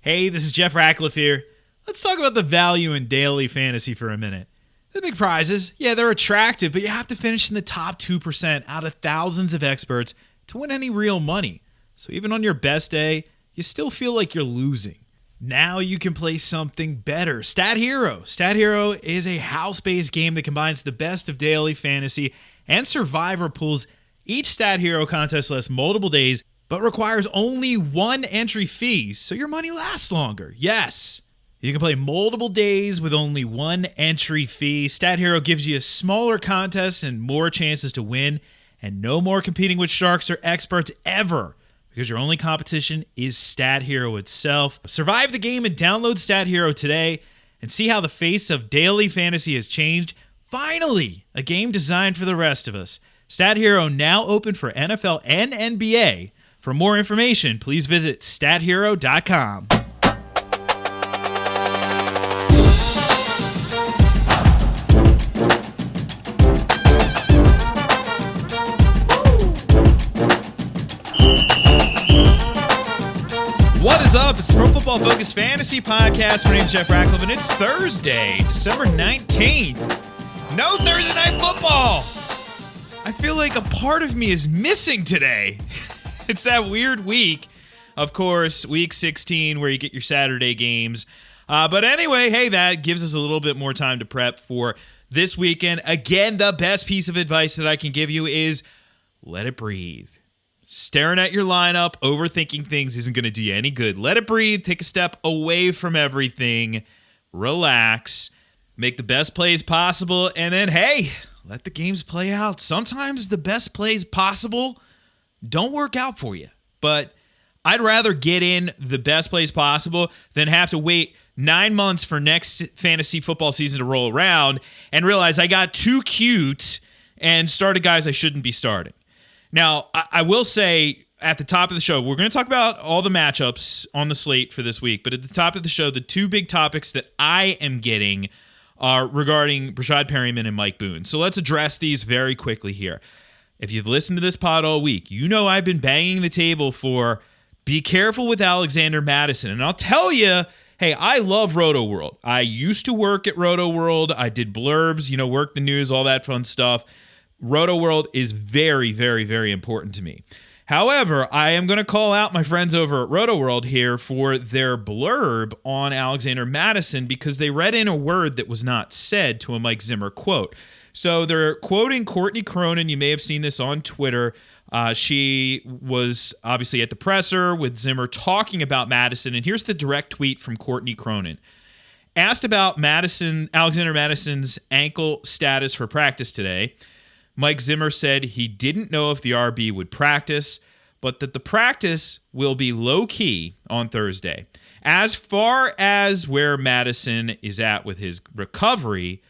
Hey, this is Jeff Ratcliffe here. Let's talk about the value in daily fantasy for a minute. The big prizes, yeah, they're attractive, but you have to finish in the top 2% out of thousands of experts to win any real money. So even on your best day, you still feel like you're losing. Now you can play something better. Stat Hero. Stat Hero is a house-based game that combines the best of daily fantasy and survivor pools. Each Stat Hero contest lasts multiple days, but requires only one entry fee, so your money lasts longer. Yes, you can play multiple days with only one entry fee. Stat Hero gives you smaller contests and more chances to win, and no more competing with sharks or experts ever, because your only competition is Stat Hero itself. Survive the game and download Stat Hero today and see how the face of daily fantasy has changed. Finally, a game designed for the rest of us. Stat Hero now open for NFL and NBA. For more information, please visit stathero.com. What is up? It's the Pro Football Focus Fantasy Podcast. My name is Jeff Ratcliffe, and it's Thursday, December 19th. No Thursday Night Football! I feel like a part of me is missing today. It's that weird week, of course, week 16, where you get your Saturday games. But anyway, hey, that gives us a little bit more time to prep for this weekend. Again, the best piece of advice that I can give you is let it breathe. Staring at your lineup, overthinking things isn't going to do you any good. Let it breathe. Take a step away from everything. Relax. Make the best plays possible. And then, hey, let the games play out. Sometimes the best plays possible don't work out for you. But I'd rather get in the best plays possible than have to wait 9 months for next fantasy football season to roll around and realize I got too cute and started guys I shouldn't be starting. Now, I will say at the top of the show, we're going to talk about all the matchups on the slate for this week. But at the top of the show, the two big topics that I am getting are regarding Brashad Perryman and Mike Boone. So let's address these very quickly here. If you've listened to this pod all week, you know I've been banging the table for be careful with Alexander Madison. And I'll tell you, hey, I love Roto World. I used to work at Roto World. I did blurbs, work the news, all that fun stuff. Roto World is very, very, very important to me. However, I am going to call out my friends over at Roto World here for their blurb on Alexander Madison because they read in a word that was not said to a Mike Zimmer quote. So they're quoting Courtney Cronin. You may have seen this on Twitter. She was obviously at the presser with Zimmer talking about Madison. And here's the direct tweet from Courtney Cronin. Asked about Alexander Madison's ankle status for practice today, Mike Zimmer said he didn't know if the RB would practice, but that the practice will be low-key on Thursday. As far as where Madison is at with his recovery,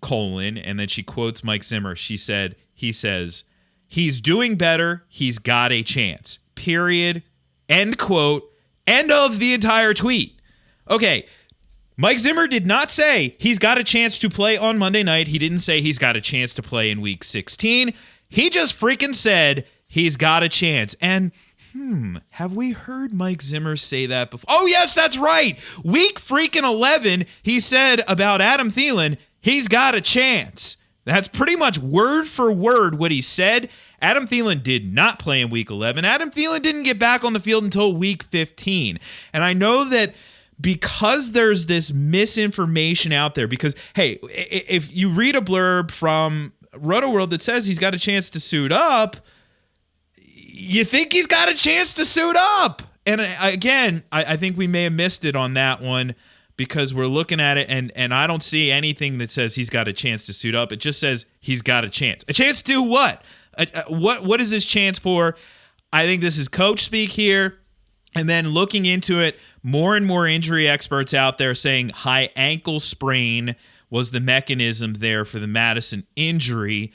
and then she quotes Mike Zimmer. He says, he's doing better. He's got a chance. Period. End quote. End of the entire tweet. Okay. Mike Zimmer did not say he's got a chance to play on Monday night. He didn't say he's got a chance to play in week 16. He just freaking said he's got a chance. And have we heard Mike Zimmer say that before? Oh, yes, that's right. Week freaking 11, he said about Adam Thielen, he's got a chance. That's pretty much word for word what he said. Adam Thielen did not play in week 11. Adam Thielen didn't get back on the field until week 15. And I know that because there's this misinformation out there, because, hey, if you read a blurb from Roto World that says he's got a chance to suit up, you think he's got a chance to suit up. And again, I think we may have missed it on that one, because we're looking at it and I don't see anything that says he's got a chance to suit up. It just says he's got a chance. A chance to do what? What is this chance for? I think this is coach speak here. And then looking into it, more and more injury experts out there saying high ankle sprain was the mechanism there for the Madison injury.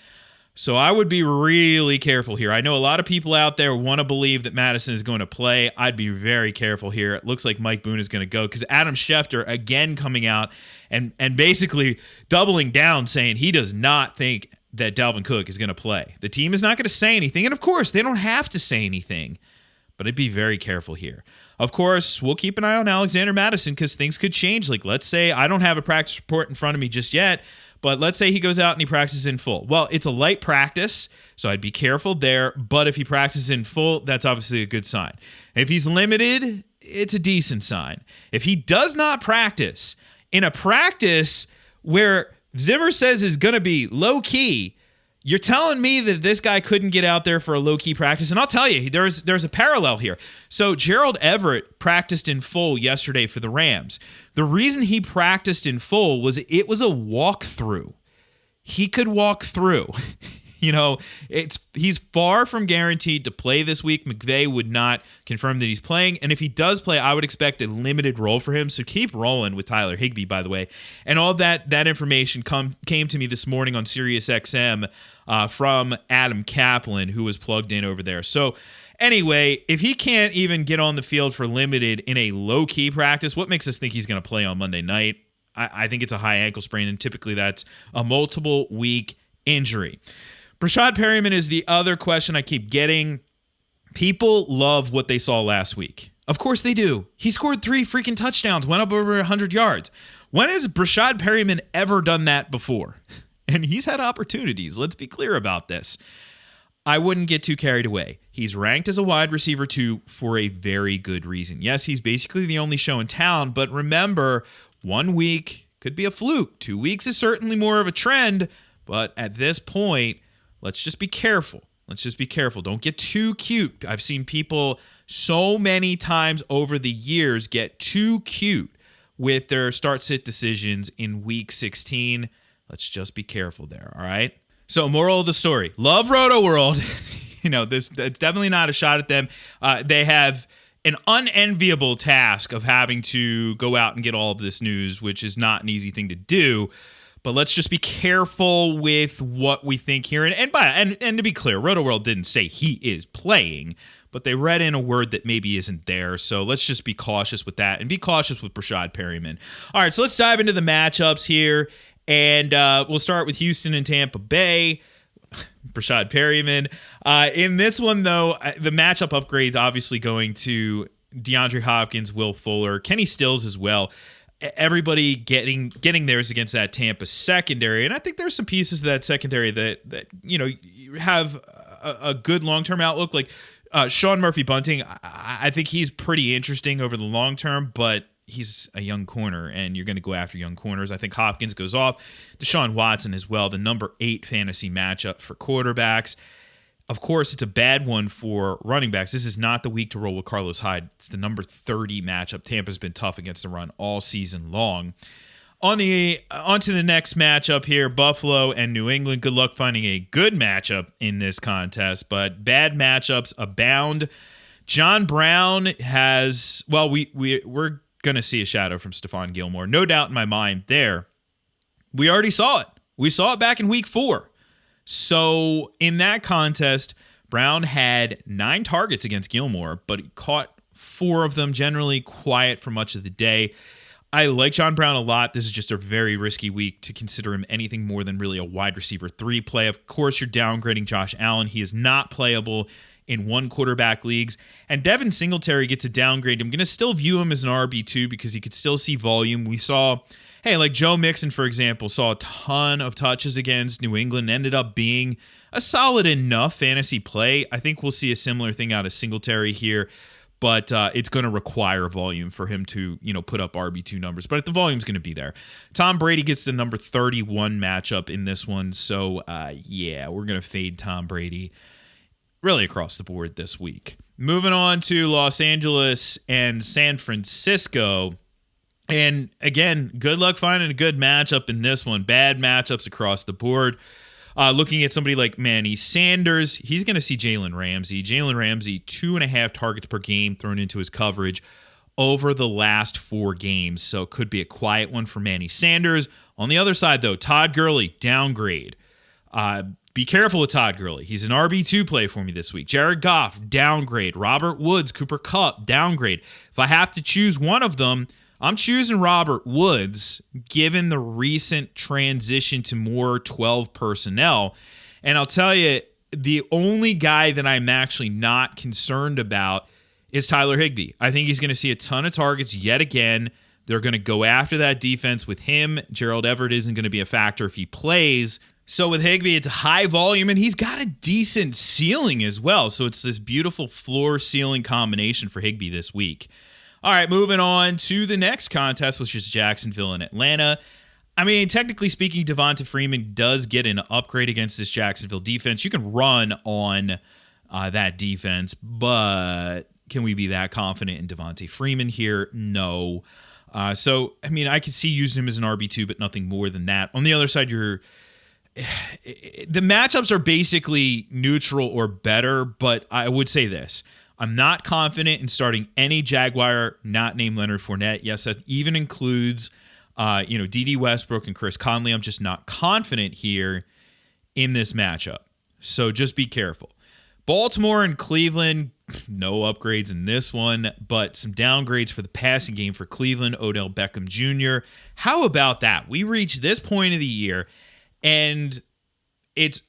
So I would be really careful here. I know a lot of people out there want to believe that Madison is going to play. I'd be very careful here. It looks like Mike Boone is going to go because Adam Schefter again coming out and basically doubling down saying he does not think that Dalvin Cook is going to play. The team is not going to say anything. And of course, they don't have to say anything. But I'd be very careful here. Of course, we'll keep an eye on Alexander Madison because things could change. Like, let's say I don't have a practice report in front of me just yet, but let's say he goes out and he practices in full. Well, it's a light practice, so I'd be careful there. But if he practices in full, that's obviously a good sign. If he's limited, it's a decent sign. If he does not practice in a practice where Zimmer says is going to be low-key, you're telling me that this guy couldn't get out there for a low-key practice? And I'll tell you, there's a parallel here. So Gerald Everett practiced in full yesterday for the Rams. The reason he practiced in full was it was a walkthrough. He could walk through. He's far from guaranteed to play this week. McVay would not confirm that he's playing. And if he does play, I would expect a limited role for him. So keep rolling with Tyler Higbee, by the way. And all that information came to me this morning on SiriusXM from Adam Kaplan, who was plugged in over there. So anyway, if he can't even get on the field for limited in a low-key practice, what makes us think he's going to play on Monday night? I think it's a high ankle sprain, and typically that's a multiple-week injury. Brashad Perryman is the other question I keep getting. People love what they saw last week. Of course they do. He scored 3 freaking touchdowns, went up over 100 yards. When has Brashad Perryman ever done that before? And he's had opportunities. Let's be clear about this. I wouldn't get too carried away. He's ranked as a wide receiver 2 for a very good reason. Yes, he's basically the only show in town, but remember, 1 week could be a fluke. 2 weeks is certainly more of a trend, but at this point, let's just be careful. Don't get too cute. I've seen people so many times over the years get too cute with their start-sit decisions in Week 16. Let's just be careful there, all right? So, moral of the story. Love Roto World. It's definitely not a shot at them. They have an unenviable task of having to go out and get all of this news, which is not an easy thing to do. But let's just be careful with what we think here. And to be clear, Roto World didn't say he is playing, but they read in a word that maybe isn't there. So let's just be cautious with that and be cautious with Brashad Perryman. All right, so let's dive into the matchups here. And we'll start with Houston and Tampa Bay. Brashad Perryman. In this one, though, the matchup upgrades obviously going to DeAndre Hopkins, Will Fuller, Kenny Stills as well. Everybody getting theirs against that Tampa secondary. And I think there's some pieces of that secondary that have a good long-term outlook. Like Sean Murphy-Bunting, I think he's pretty interesting over the long term, but he's a young corner, and you're going to go after young corners. I think Hopkins goes off. Deshaun Watson as well, the number 8 fantasy matchup for quarterbacks. Of course, it's a bad one for running backs. This is not the week to roll with Carlos Hyde. It's the number 30 matchup. Tampa's been tough against the run all season long. On to the next matchup here, Buffalo and New England. Good luck finding a good matchup in this contest, but bad matchups abound. John Brown has, well, we're going to see a shadow from Stephon Gilmore. No doubt in my mind there. We already saw it. We saw it back in week 4. So in that contest, Brown had 9 targets against Gilmore, but he caught 4 of them, generally quiet for much of the day. I like John Brown a lot. This is just a very risky week to consider him anything more than really a wide receiver 3 play. Of course, you're downgrading Josh Allen. He is not playable in 1 quarterback leagues. And Devin Singletary gets a downgrade. I'm going to still view him as an RB2 because he could still see volume. We saw, like Joe Mixon, for example, saw a ton of touches against New England, ended up being a solid enough fantasy play. I think we'll see a similar thing out of Singletary here, but it's going to require volume for him to, put up RB2 numbers. But the volume's going to be there. Tom Brady gets the number 31 matchup in this one. So, we're going to fade Tom Brady really across the board this week. Moving on to Los Angeles and San Francisco. And again, good luck finding a good matchup in this one. Bad matchups across the board. Looking at somebody like Manny Sanders, he's going to see Jalen Ramsey. Jalen Ramsey, 2.5 targets per game thrown into his coverage over the last 4 games. So it could be a quiet one for Manny Sanders. On the other side, though, Todd Gurley, downgrade. Be careful with Todd Gurley. He's an RB2 play for me this week. Jared Goff, downgrade. Robert Woods, Cooper Kupp, downgrade. If I have to choose one of them, I'm choosing Robert Woods, given the recent transition to more 12 personnel. And I'll tell you, the only guy that I'm actually not concerned about is Tyler Higbee. I think he's going to see a ton of targets yet again. They're going to go after that defense with him. Gerald Everett isn't going to be a factor if he plays. So with Higbee, it's high volume, and he's got a decent ceiling as well. So it's this beautiful floor-ceiling combination for Higbee this week. All right, moving on to the next contest, which is Jacksonville and Atlanta. I mean, technically speaking, Devonta Freeman does get an upgrade against this Jacksonville defense. You can run on that defense, but can we be that confident in Devonta Freeman here? No. So, I mean, I could see using him as an RB2, but nothing more than that. On the other side, the matchups are basically neutral or better, but I would say this. I'm not confident in starting any Jaguar not named Leonard Fournette. Yes, that even includes, D.D. Westbrook and Chris Conley. I'm just not confident here in this matchup. So just be careful. Baltimore and Cleveland, no upgrades in this one, but some downgrades for the passing game for Cleveland, Odell Beckham Jr. How about that? We reached this point of the year, and it's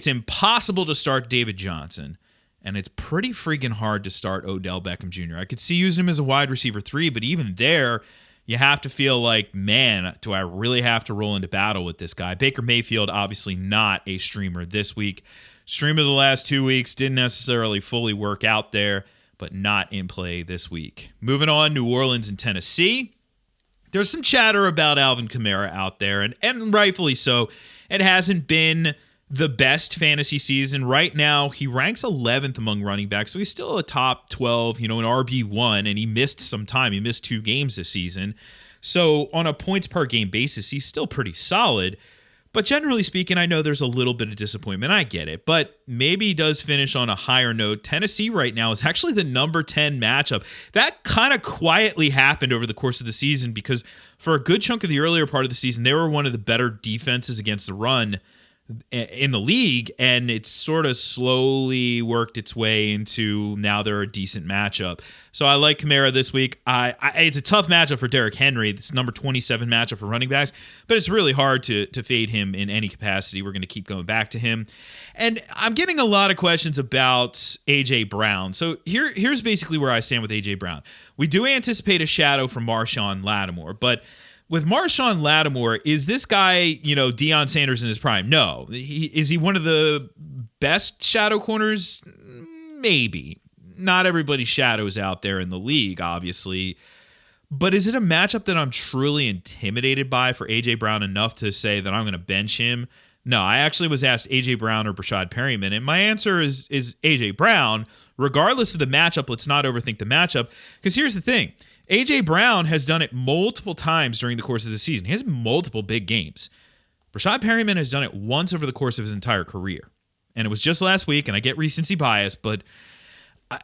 impossible to start David Johnson. And it's pretty freaking hard to start Odell Beckham Jr. I could see using him as a wide receiver 3, but even there, you have to feel like, man, do I really have to roll into battle with this guy? Baker Mayfield, obviously not a streamer this week. Streamer the last 2 weeks, didn't necessarily fully work out there, but not in play this week. Moving on, New Orleans and Tennessee. There's some chatter about Alvin Kamara out there, and rightfully so. It hasn't been the best fantasy season. Right now, he ranks 11th among running backs, so he's still a top 12, an RB1, and he missed some time. He missed 2 games this season. So on a points per game basis, he's still pretty solid. But generally speaking, I know there's a little bit of disappointment. I get it. But maybe he does finish on a higher note. Tennessee right now is actually the number 10 matchup. That kind of quietly happened over the course of the season because for a good chunk of the earlier part of the season, they were one of the better defenses against the run in the league, and it's sort of slowly worked its way into now they're a decent matchup. So I like Kamara this week. It's a tough matchup for Derrick Henry. It's number 27 matchup for running backs, but it's really hard to fade him in any capacity. We're going to keep going back to him. And I'm getting a lot of questions about A.J. Brown. So here's basically where I stand with A.J. Brown. We do anticipate a shadow from Marshawn Lattimore, but with Marshawn Lattimore, is this guy, Deion Sanders in his prime? No. Is he one of the best shadow corners? Maybe. Not everybody's shadows out there in the league, obviously. But is it a matchup that I'm truly intimidated by for A.J. Brown enough to say that I'm going to bench him? No, I actually was asked A.J. Brown or Brashad Perryman, and my answer is A.J. Brown. Regardless of the matchup, let's not overthink the matchup, because here's the thing. A.J. Brown has done it multiple times during the course of the season. He has multiple big games. Brashad Perryman has done it once over the course of his entire career. And it was just last week, and I get recency bias, but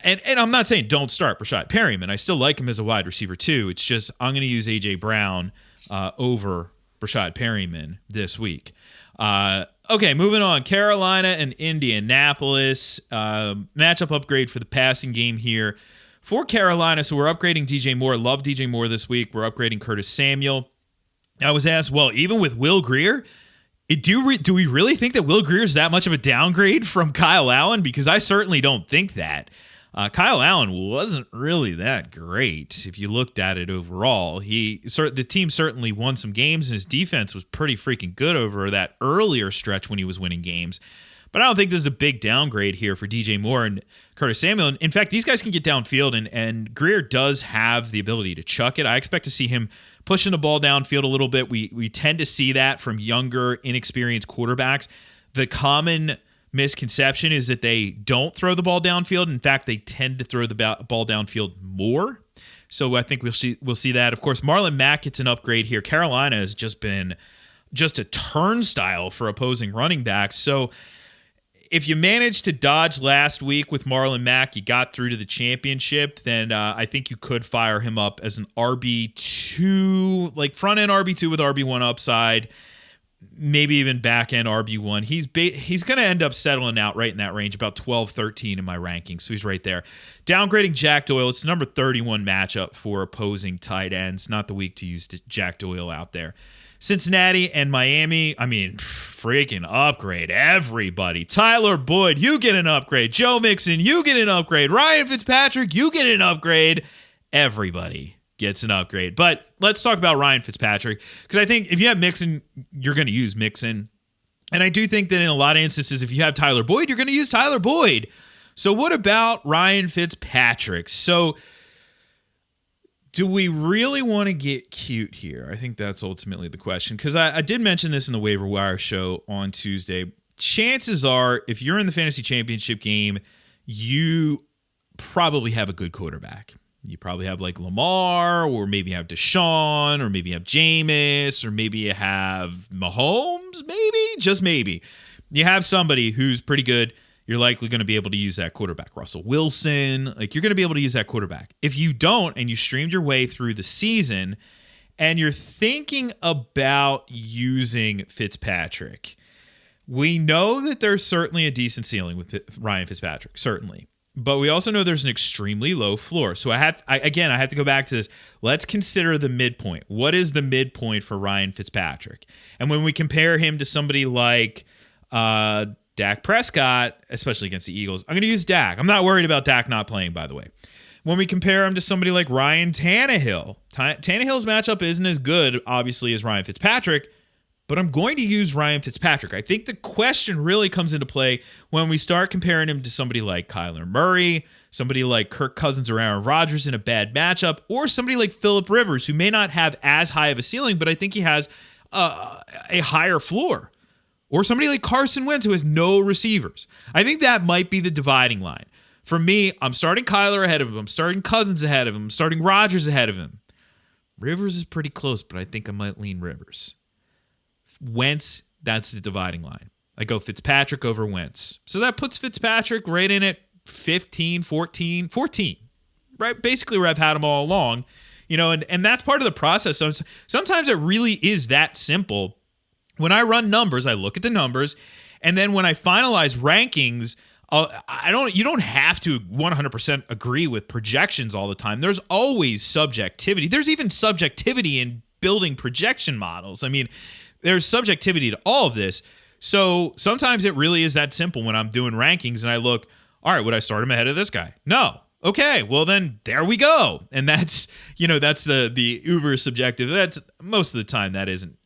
and I'm not saying don't start Brashad Perryman. I still like him as a wide receiver too. It's just I'm going to use A.J. Brown over Brashad Perryman this week. Okay, moving on. Carolina and Indianapolis. Matchup upgrade for the passing game here. For Carolina, so we're upgrading DJ Moore. Love DJ Moore this week. We're upgrading Curtis Samuel. I was asked, well, even with Will Grier, do we really think that Will Grier is that much of a downgrade from Kyle Allen? Because I certainly don't think that. Kyle Allen wasn't really that great if you looked at it overall. The team certainly won some games, and his defense was pretty freaking good over that earlier stretch when he was winning games. But I don't think this is a big downgrade here for DJ Moore and Curtis Samuel. In fact, these guys can get downfield, and Grier does have the ability to chuck it. I expect to see him pushing the ball downfield a little bit. We tend to see that from younger, inexperienced quarterbacks. The common misconception is that they don't throw the ball downfield. In fact, they tend to throw the ball downfield more. So I think we'll see that. Of course, Marlon Mack gets an upgrade here. Carolina has just been a turnstile for opposing running backs. So if you managed to dodge last week with Marlon Mack, you got through to the championship, then I think you could fire him up as an RB2, like front-end RB2 with RB1 upside, maybe even back-end RB1. He's going to end up settling out right in that range, about 12, 13 in my rankings, so he's right there. Downgrading Jack Doyle. It's the number 31 matchup for opposing tight ends. Not the week to use Jack Doyle out there. Cincinnati and Miami, I mean, freaking upgrade everybody. Tyler Boyd, you get an upgrade. Joe Mixon, you get an upgrade. Ryan Fitzpatrick, you get an upgrade. Everybody gets an upgrade. But let's talk about Ryan Fitzpatrick, because I think if you have Mixon, you're going to use Mixon. And I do think that in a lot of instances, if you have Tyler Boyd, you're going to use Tyler Boyd. So what about Ryan Fitzpatrick? So do we really want to get cute here? I think that's ultimately the question, because I did mention this in the waiver wire show on Tuesday. Chances are, if you're in the fantasy championship game, you probably have a good quarterback. You probably have like Lamar, or maybe you have Deshaun, or maybe you have Jameis, or maybe you have Mahomes, maybe, just maybe. You have somebody who's pretty good. You're likely going to be able to use that quarterback. Russell Wilson, like you're going to be able to use that quarterback. If you don't, and you streamed your way through the season, and you're thinking about using Fitzpatrick, we know that there's certainly a decent ceiling with Ryan Fitzpatrick, certainly. But we also know there's an extremely low floor. So I have to go back to this. Let's consider the midpoint. What is the midpoint for Ryan Fitzpatrick? And when we compare him to somebody like Dak Prescott, especially against the Eagles, I'm going to use Dak. I'm not worried about Dak not playing, by the way. When we compare him to somebody like Ryan Tannehill, Tannehill's matchup isn't as good, obviously, as Ryan Fitzpatrick, but I'm going to use Ryan Fitzpatrick. I think the question really comes into play when we start comparing him to somebody like Kyler Murray, somebody like Kirk Cousins or Aaron Rodgers in a bad matchup, or somebody like Phillip Rivers, who may not have as high of a ceiling, but I think he has a higher floor. Or somebody like Carson Wentz, who has no receivers. I think that might be the dividing line. For me, I'm starting Kyler ahead of him. I'm starting Cousins ahead of him. I'm starting Rodgers ahead of him. Rivers is pretty close, but I think I might lean Rivers. Wentz, that's the dividing line. I go Fitzpatrick over Wentz. So that puts Fitzpatrick right in at 15, 14, right? Basically where I've had him all along, and that's part of the process. So sometimes it really is that simple. When I run numbers, I look at the numbers, and then when I finalize rankings, you don't have to 100% agree with projections all the time. There's always subjectivity. There's even subjectivity in building projection models. I mean, there's subjectivity to all of this. So sometimes it really is that simple when I'm doing rankings and I look, all right, would I start him ahead of this guy? No. Okay, well then there we go. And that's the uber subjective. That's most of the time that isn't,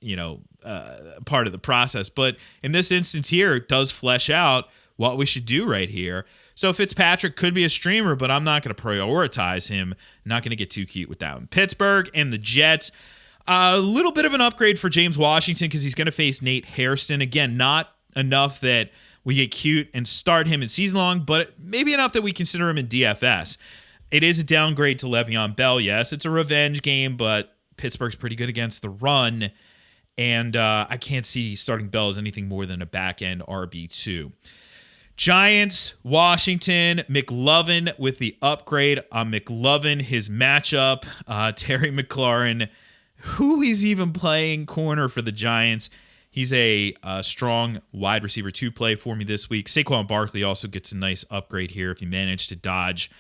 part of the process. But in this instance here, it does flesh out what we should do right here. So Fitzpatrick could be a streamer, but I'm not going to prioritize him. Not going to get too cute with that one. Pittsburgh and the Jets. A little bit of an upgrade for James Washington because he's going to face Nate Hairston. Again, not enough that we get cute and start him in season long, but maybe enough that we consider him in DFS. It is a downgrade to Le'Veon Bell. Yes, it's a revenge game, but Pittsburgh's pretty good against the run, and I can't see starting Bell as anything more than a back-end RB2. Giants, Washington, McLovin with the upgrade on McLovin. His matchup, Terry McLaurin, who he's even playing corner for the Giants. He's a strong wide receiver 2 play for me this week. Saquon Barkley also gets a nice upgrade here if you manage to dodge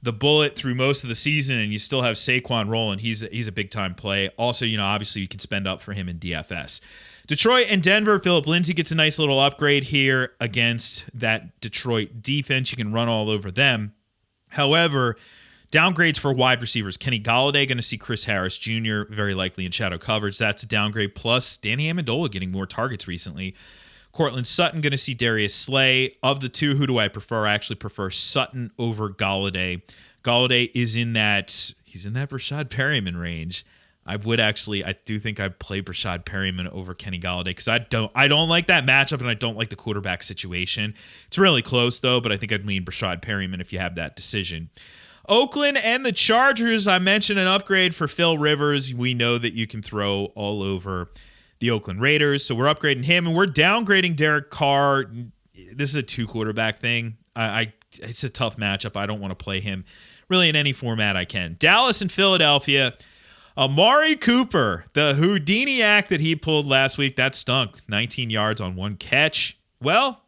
the bullet through most of the season and you still have Saquon rolling. He's a big-time play. Also, obviously you can spend up for him in DFS. Detroit and Denver, Phillip Lindsay gets a nice little upgrade here against that Detroit defense. You can run all over them. However, downgrades for wide receivers. Kenny Golladay going to see Chris Harris Jr. very likely in shadow coverage. That's a downgrade. Plus, Danny Amendola getting more targets recently. Cortland Sutton going to see Darius Slay. Of the two, who do I prefer? I actually prefer Sutton over Golladay. Golladay is in that Rashad Perryman range. I do think I'd play Rashad Perryman over Kenny Golladay because I don't like that matchup and I don't like the quarterback situation. It's really close though, but I think I'd lean Rashad Perryman if you have that decision. Oakland and the Chargers, I mentioned an upgrade for Phil Rivers. We know that you can throw all over the Oakland Raiders, so we're upgrading him, and we're downgrading Derek Carr. This is a 2-quarterback thing. It's a tough matchup. I don't want to play him really in any format I can. Dallas and Philadelphia. Amari Cooper, the Houdini act that he pulled last week, that stunk. 19 yards on 1 catch. Well,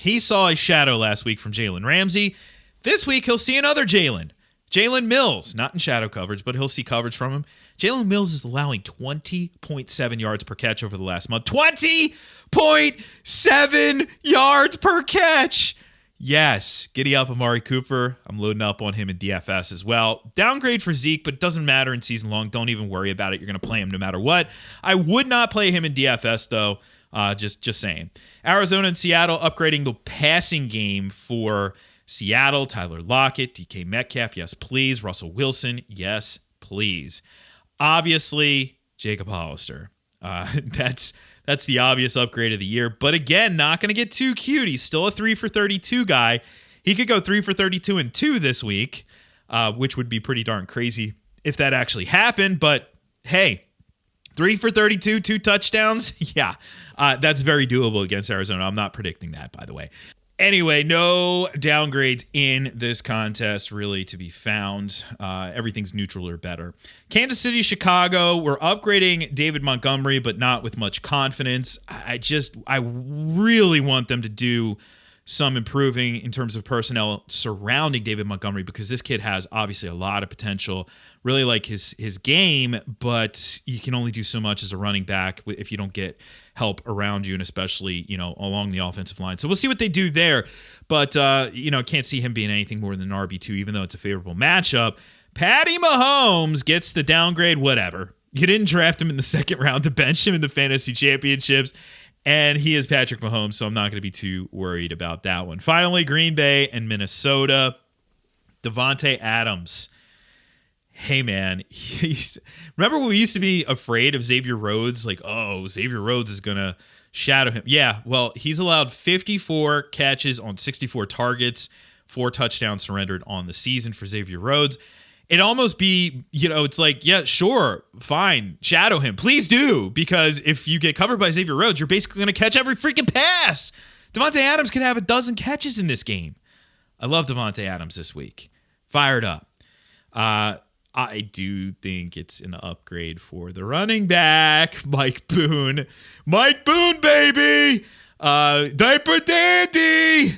he saw a shadow last week from Jalen Ramsey. This week, he'll see another Jalen Jalen Mills, not in shadow coverage, but he'll see coverage from him. Jalen Mills is allowing 20.7 yards per catch over the last month. 20.7 yards per catch. Yes, giddy up Amari Cooper. I'm loading up on him in DFS as well. Downgrade for Zeke, but it doesn't matter in season long. Don't even worry about it. You're going to play him no matter what. I would not play him in DFS, though. Just saying. Arizona and Seattle upgrading the passing game for Seattle. Tyler Lockett, DK Metcalf, yes, please. Russell Wilson, yes, please. Obviously, Jacob Hollister. That's the obvious upgrade of the year. But again, not going to get too cute. He's still a 3 for 32 guy. He could go 3 for 32 and 2 this week, which would be pretty darn crazy if that actually happened. But hey, 3 for 32, 2 touchdowns. Yeah, that's very doable against Arizona. I'm not predicting that, by the way. Anyway, no downgrades in this contest really to be found. Everything's neutral or better. Kansas City, Chicago, we're upgrading David Montgomery, but not with much confidence. I really want them to do some improving in terms of personnel surrounding David Montgomery, because this kid has obviously a lot of potential. Really like his game, but you can only do so much as a running back if you don't get help around you, and especially, along the offensive line. So we'll see what they do there. But, can't see him being anything more than an RB2, even though it's a favorable matchup. Patty Mahomes gets the downgrade, whatever. You didn't draft him in the second round to bench him in the fantasy championships. And he is Patrick Mahomes, so I'm not going to be too worried about that one. Finally, Green Bay and Minnesota. Devontae Adams. Hey, man. Remember when we used to be afraid of Xavier Rhodes? Like, oh, Xavier Rhodes is going to shadow him. Yeah, well, he's allowed 54 catches on 64 targets, 4 touchdowns surrendered on the season for Xavier Rhodes. It'd almost be, it's like, yeah, sure, fine, shadow him. Please do, because if you get covered by Xavier Rhodes, you're basically going to catch every freaking pass. Devontae Adams could have 12 catches in this game. I love Devontae Adams this week. Fired up. I do think it's an upgrade for the running back, Mike Boone. Mike Boone, baby! Diaper Dandy!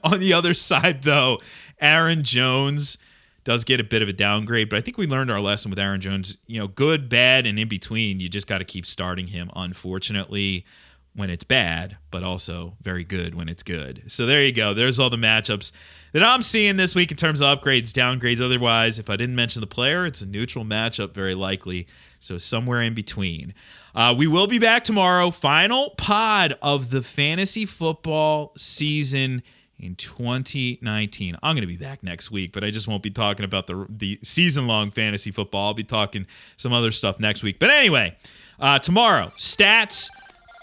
On the other side, though, Aaron Jones does get a bit of a downgrade, but I think we learned our lesson with Aaron Jones. Good, bad, and in between. You just got to keep starting him, unfortunately, when it's bad, but also very good when it's good. So there you go. There's all the matchups that I'm seeing this week in terms of upgrades, downgrades. Otherwise, if I didn't mention the player, it's a neutral matchup, very likely. So somewhere in between. We will be back tomorrow. Final pod of the fantasy football season in 2019. I'm going to be back next week, but I just won't be talking about the season-long fantasy football. I'll be talking some other stuff next week. But anyway, tomorrow, stats.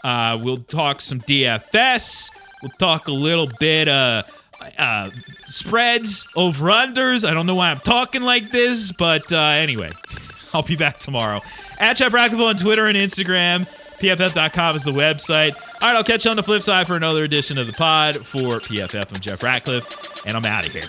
We'll talk some DFS. We'll talk a little bit spreads, over-unders. I don't know why I'm talking like this, but anyway, I'll be back tomorrow. At Jeff Ratcliffe on Twitter and Instagram. PFF.com is the website. All right, I'll catch you on the flip side for another edition of the pod. For PFF, I'm Jeff Ratcliffe, and I'm out of here.